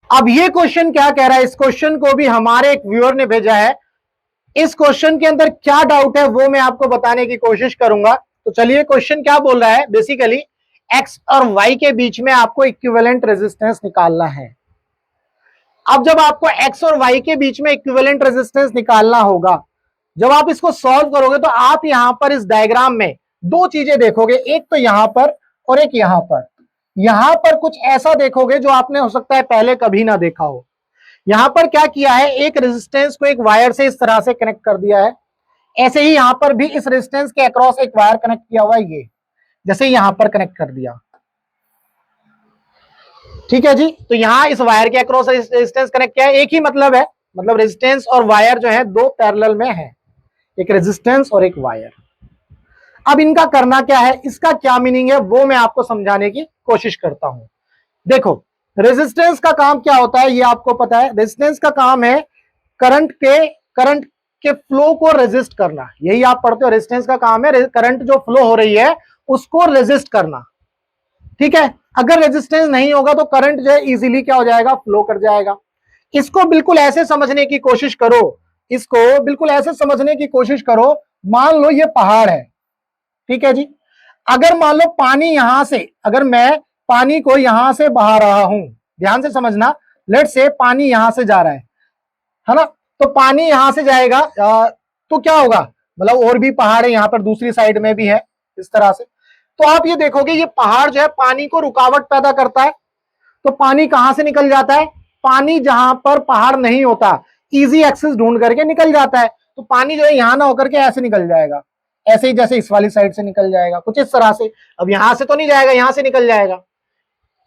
अब ये क्वेश्चन क्या कह रहा है, इस क्वेश्चन को भी हमारे एक व्यूअर ने भेजा है। इस क्वेश्चन के अंदर क्या डाउट है वो मैं आपको बताने की कोशिश करूंगा। तो चलिए, क्वेश्चन क्या बोल रहा है, बेसिकली एक्स और वाई के बीच में आपको इक्विवेलेंट रेजिस्टेंस निकालना है। अब जब आपको एक्स और वाई के बीच में इक्विवेलेंट रेजिस्टेंस निकालना होगा, जब आप इसको सॉल्व करोगे तो आप यहां पर इस डायग्राम में दो चीजें देखोगे, एक तो यहां पर और एक यहां पर। यहां पर कुछ ऐसा देखोगे जो आपने हो सकता है पहले कभी ना देखा हो। यहां पर क्या किया है, एक रेजिस्टेंस को एक वायर से इस तरह से कनेक्ट कर दिया है। ऐसे ही यहां पर भी इस रेजिस्टेंस के अक्रॉस एक वायर कनेक्ट किया हुआ है, ये जैसे यहां पर कनेक्ट कर दिया। ठीक है जी, तो यहां इस वायर के अक्रॉस रेजिस्टेंस कनेक्ट किया है, एक ही मतलब है, मतलब रेजिस्टेंस और वायर जो है दो पैरेलल में है, एक रेजिस्टेंस और एक वायर। अब इनका करना क्या है, इसका क्या मीनिंग है वो मैं आपको समझाने की कोशिश करता हूं। देखो, रेजिस्टेंस का काम क्या होता है ये आपको पता है। रेजिस्टेंस का काम है करंट के फ्लो को रेजिस्ट करना, यही आप पढ़ते हो। रेजिस्टेंस का काम है करंट जो फ्लो हो रही है उसको रेजिस्ट करना। ठीक है, अगर रेजिस्टेंस नहीं होगा तो करंट जो है इजीली क्या हो जाएगा, फ्लो कर जाएगा। इसको बिल्कुल ऐसे समझने की कोशिश करो, इसको बिल्कुल ऐसे समझने की कोशिश करो। मान लो ये पहाड़ है, ठीक है जी। अगर मान लो पानी यहां से, अगर मैं पानी को यहां से बहा रहा हूं, ध्यान से समझना, लेट से पानी यहां से जा रहा है ना, तो पानी यहां से जाएगा तो क्या होगा, मतलब और भी पहाड़ है यहां पर, दूसरी साइड में भी है इस तरह से। तो आप ये देखोगे ये पहाड़ जो है पानी को रुकावट पैदा करता है। तो पानी कहां से निकल जाता है, पानी जहां पर पहाड़ नहीं होता इजी एक्सेस ढूंढ करके निकल जाता है। तो पानी जो है यहां ना होकर के ऐसे निकल जाएगा, ऐसे ही जैसे इस वाली साइड से निकल जाएगा, कुछ इस तरह से। अब यहां से तो नहीं जाएगा, यहां से निकल जाएगा।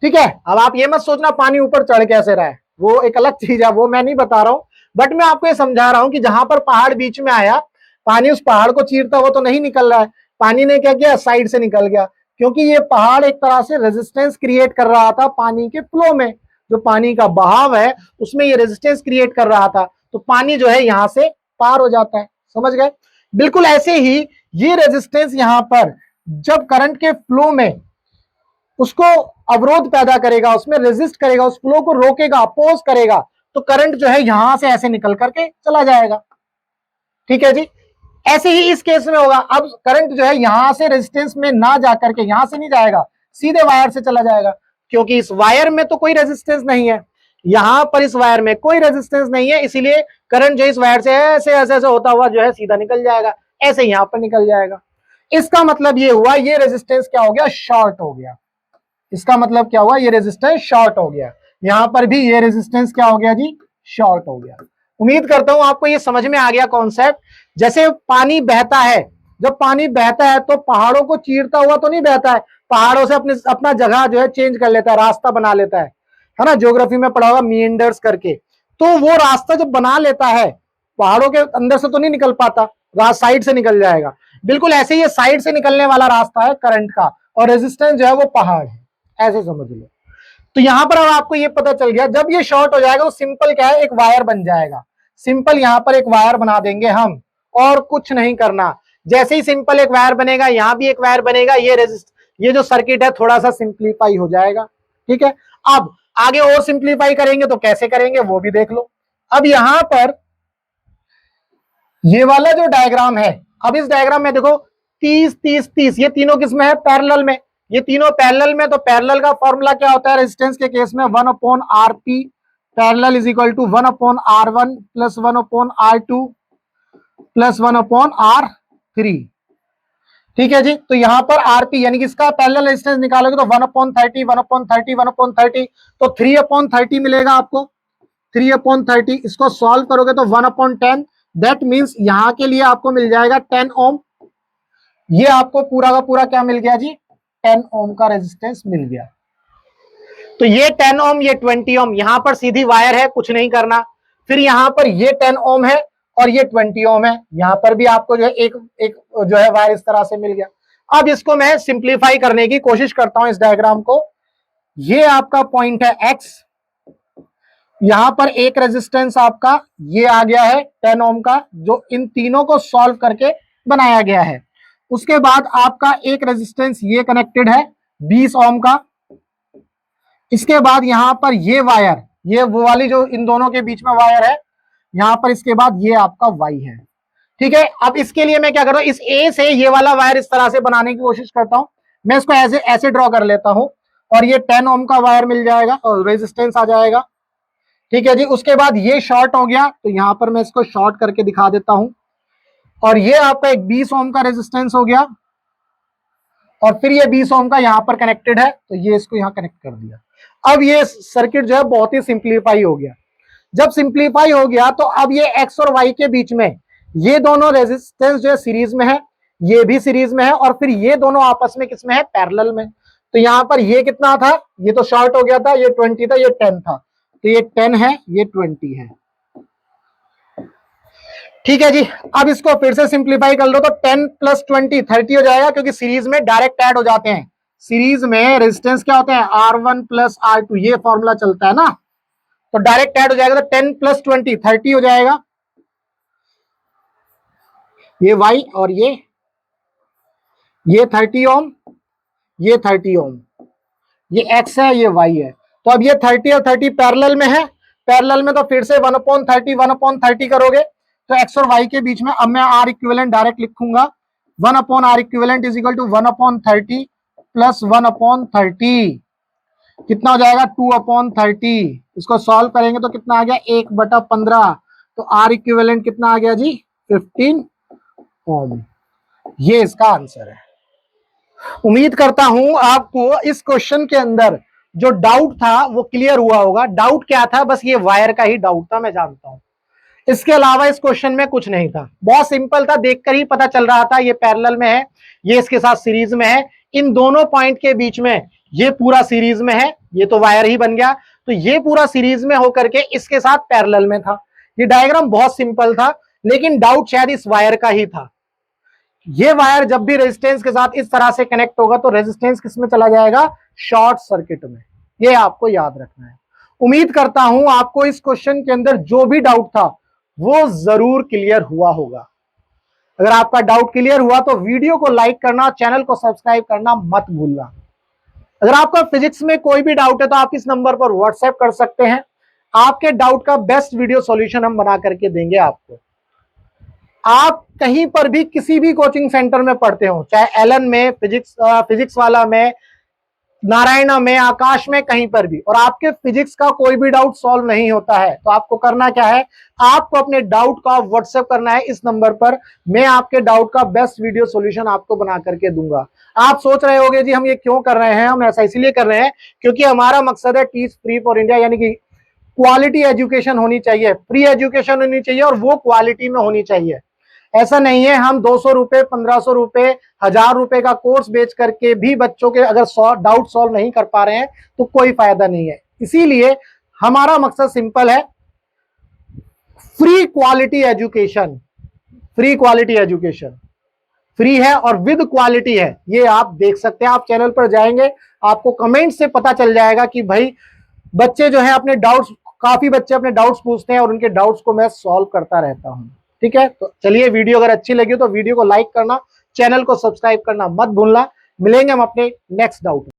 ठीक है, अब आप ये मत सोचना पानी ऊपर चढ़ कैसे रहा है, वो एक अलग चीज है, वो मैं नहीं बता रहा हूं। बट मैं आपको ये समझा रहा हूं कि जहां पर पहाड़ बीच में आया, पानी उस पहाड़ को चीरता हुआ तो नहीं निकल रहा है, पानी ने क्या किया, साइड से निकल गया। क्योंकि ये पहाड़ एक तरह से रेजिस्टेंस क्रिएट कर रहा था पानी के फ्लो में, जो पानी का बहाव है उसमें ये रेजिस्टेंस क्रिएट कर रहा था, तो पानी जो है यहां से पार हो जाता है। समझ गए? बिल्कुल ऐसे ही ये रेजिस्टेंस यहां पर जब करंट के फ्लो में उसको अवरोध पैदा करेगा, उसमें रेजिस्ट करेगा, उस फ्लो को रोकेगा, अपोज करेगा, तो करंट जो है यहां से ऐसे निकल करके चला जाएगा। ठीक है जी, ऐसे ही इस केस में होगा। अब करंट जो है यहां से रेजिस्टेंस में ना जाकर के, यहां से नहीं जाएगा, सीधे वायर से चला जाएगा, क्योंकि इस वायर में तो कोई रेजिस्टेंस नहीं है, यहां पर इस वायर में कोई रेजिस्टेंस नहीं है, इसीलिए करंट जो इस वायर से ऐसे ऐसे ऐसे होता हुआ जो है सीधा निकल जाएगा, ऐसे यहां पर निकल जाएगा। इसका मतलब ये हुआ, ये रेजिस्टेंस क्या हो गया, शॉर्ट हो गया। इसका मतलब क्या हुआ, ये रेजिस्टेंस शॉर्ट हो गया। यहां पर भी ये रेजिस्टेंस क्या हो गया जी, शॉर्ट हो गया। उम्मीद करता हूं आपको ये समझ में आ गया कॉन्सेप्ट। जैसे पानी बहता है, जब पानी बहता है तो पहाड़ों को चीरता हुआ तो नहीं बहता है, पहाड़ों से अपना जगह जो है चेंज कर लेता है, रास्ता बना लेता है ना। ज्योग्राफी में पढ़ा होगा मीएंडर्स करके। तो वो रास्ता जब बना लेता है, पहाड़ों के अंदर से तो नहीं निकल पाता, साइड से निकल जाएगा। बिल्कुल ऐसे ही ये साइड से निकलने वाला रास्ता है करंट का, और रेजिस्टेंस जो है वो पहाड़ है, ऐसे समझ लो। तो यहां पर अब आपको ये पता चल गया, जब ये शॉर्ट हो जाएगा तो सिंपल क्या है, एक वायर बन जाएगा। सिंपल यहां पर एक वायर बना देंगे हम, और कुछ नहीं करना। जैसे ही सिंपल एक वायर बनेगा, यहां भी एक वायर बनेगा, ये जो सर्किट है थोड़ा सा सिंप्लीफाई हो जाएगा। ठीक है, अब आगे और सिंप्लीफाई करेंगे तो कैसे करेंगे वो भी देख लो। अब यहां पर ये वाला जो डायग्राम है, अब इस डायग्राम में देखो 30 30 30, ये तीनों किसमें है, पैरेलल में। ये तीनों पैरेलल में, तो पैरेलल का फॉर्मूला क्या होता है रेजिस्टेंस के केस में, 1/RP parallel is equal to 1/R1 plus 1/R2 plus 1/R3। ठीक है जी, तो यहां पर आरपी यानी कि इसका पैरेलल रेजिस्टेंस निकालोगे तो 1/30 1/30 1/30, तो 3/30 मिलेगा आपको, 3/30। इसको सॉल्व करोगे तो 1/10, दैट मींस यहां के लिए आपको मिल जाएगा 10 ओम। ये आपको पूरा का पूरा क्या मिल गया जी, 10 ओम का रेजिस्टेंस मिल गया। तो ये 10 ओम, ये 20 ओम, यहां पर सीधी वायर है, कुछ नहीं करना। फिर यहां पर ये 10 ओम है और ये 20 ओम है, यहां पर भी आपको जो है एक जो है वायर इस तरह से मिल गया। अब इसको मैं सिंप्लीफाई करने की कोशिश करता हूं इस डायग्राम को। ये आपका पॉइंट है एक्स, यहां पर एक रेजिस्टेंस आपका ये आ गया है 10 ओम का, जो इन तीनों को सॉल्व करके बनाया गया है। उसके बाद आपका एक रेजिस्टेंस ये कनेक्टेड है 20 ओम का। इसके बाद यहां पर ये वायर ये वो वाली जो इन दोनों के बीच में वायर है, यहां पर इसके बाद ये आपका वाई है। ठीक है, अब इसके लिए मैं क्या कर रहा हूं, इस ए से ये वाला वायर इस तरह से बनाने की कोशिश करता हूं। मैं इसको ऐसे ऐसे ड्रॉ कर लेता हूं और ये 10 ओम का वायर मिल जाएगा और रेजिस्टेंस आ जाएगा। ठीक है जी, उसके बाद ये शॉर्ट हो गया तो यहां पर मैं इसको शॉर्ट करके दिखा देता हूं, और ये आपका एक 20 ओम का रेजिस्टेंस हो गया, और फिर ये 20 ओम का यहां पर कनेक्टेड है तो ये इसको यहां कनेक्ट कर दिया। अब ये सर्किट जो है बहुत ही सिंप्लीफाई हो गया। जब सिंप्लीफाई हो गया तो अब ये एक्स और वाई के बीच में ये दोनों रेजिस्टेंस जो है सीरीज में है, ये भी सीरीज में है, और फिर ये दोनों आपस में किसमें है, पैरेलल में। तो यहां पर ये कितना था, ये तो शॉर्ट हो गया था, ये 20 था, ये 10 था, तो ये 10 है, ये 20 है। ठीक है जी, अब इसको फिर से सिंप्लीफाई कर लो तो 10 + 20 30 हो जाएगा, क्योंकि सीरीज में डायरेक्ट ऐड हो जाते हैं। सीरीज में रेजिस्टेंस क्या होते हैं, R1 + R2, ये फॉर्मूला चलता है ना, तो डायरेक्ट ऐड हो जाएगा, तो 10 + 20 30 हो जाएगा। ये वाई और ये 30 ओम, ये 30 ओम, ये एक्स है, ये वाई है। तो अब ये 30 और 30 पैरेलल में है, पैरेलल में तो फिर से 1/30 1/30 करोगे तो एक्स और वाई के बीच में अब मैं आर इक्विवेलेंट डायरेक्ट लिखूंगा, 1/R इक्विवेलेंट = 1/30 + 1/30, कितना हो जाएगा, 2/30। इसको सॉल्व करेंगे तो कितना आ गया, 1/15, तो आर इक्विवेलेंट कितना आ गया जी, 15 ओम। ये इसका आंसर है। उम्मीद करता हूं आपको इस क्वेश्चन के अंदर जो डाउट था वो क्लियर हुआ होगा। डाउट क्या था, बस ये वायर का ही डाउट था, मैं जानता हूं, इसके अलावा इस क्वेश्चन में कुछ नहीं था। बहुत सिंपल था, देखकर ही पता चल रहा था ये पैरेलल में है, ये इसके साथ सीरीज में है, इन दोनों पॉइंट के बीच में ये पूरा सीरीज में है, ये तो वायर ही बन गया, तो ये पूरा सीरीज में होकर के इसके साथ पैरेलल में था। ये डायग्राम बहुत सिंपल था, लेकिन डाउट शायद इस वायर का ही था। ये वायर जब भी रेजिस्टेंस के साथ इस तरह से कनेक्ट होगा तो रेजिस्टेंस किसमें चला जाएगा, शॉर्ट सर्किट में। ये आपको याद रखना है। उम्मीद करता हूं आपको इस क्वेश्चन के अंदर जो भी डाउट था वो जरूर क्लियर हुआ होगा। अगर आपका डाउट क्लियर हुआ तो वीडियो को लाइक करना, चैनल को सब्सक्राइब करना मत भूलना। अगर आपका फिजिक्स में कोई भी डाउट है तो आप इस नंबर पर व्हाट्सएप कर सकते हैं, आपके डाउट का बेस्ट वीडियो सॉल्यूशन हम बना करके देंगे आपको। आप कहीं पर भी किसी भी कोचिंग सेंटर में पढ़ते हो, चाहे एलन में, फिजिक्स वाला में, नारायणा में, आकाश में, कहीं पर भी, और आपके फिजिक्स का कोई भी डाउट सॉल्व नहीं होता है तो आपको करना क्या है, आपको अपने डाउट का व्हाट्सएप करना है इस नंबर पर। मैं आपके डाउट का बेस्ट वीडियो सॉल्यूशन आपको बना करके दूंगा। आप सोच रहे होंगे जी हम ये क्यों कर रहे हैं, हम ऐसा इसलिए कर रहे हैं क्योंकि हमारा मकसद है टीच फ्री फॉर इंडिया, यानी कि क्वालिटी एजुकेशन होनी चाहिए, फ्री एजुकेशन होनी चाहिए और वो क्वालिटी में होनी चाहिए। ऐसा नहीं है हम 200 रुपए, 1500 रुपए, 1000 रुपए का कोर्स बेच करके भी बच्चों के अगर डाउट सॉल्व नहीं कर पा रहे हैं तो कोई फायदा नहीं है। इसीलिए हमारा मकसद सिंपल है, free quality education. Free quality education free है और विद क्वालिटी है, ये आप देख सकते हैं। आप चैनल पर जाएंगे, आपको कमेंट से पता चल जाएगा कि भाई बच्चे जो है अपने डाउट्स, काफी बच्चे अपने डाउट्स पूछते हैं और उनके डाउट्स को मैं सॉल्व करता रहता हूं। ठीक है, तो चलिए, वीडियो अगर अच्छी लगी तो वीडियो को लाइक करना, चैनल को सब्सक्राइब करना मत भूलना। मिलेंगे हम अपने नेक्स्ट डाउट में।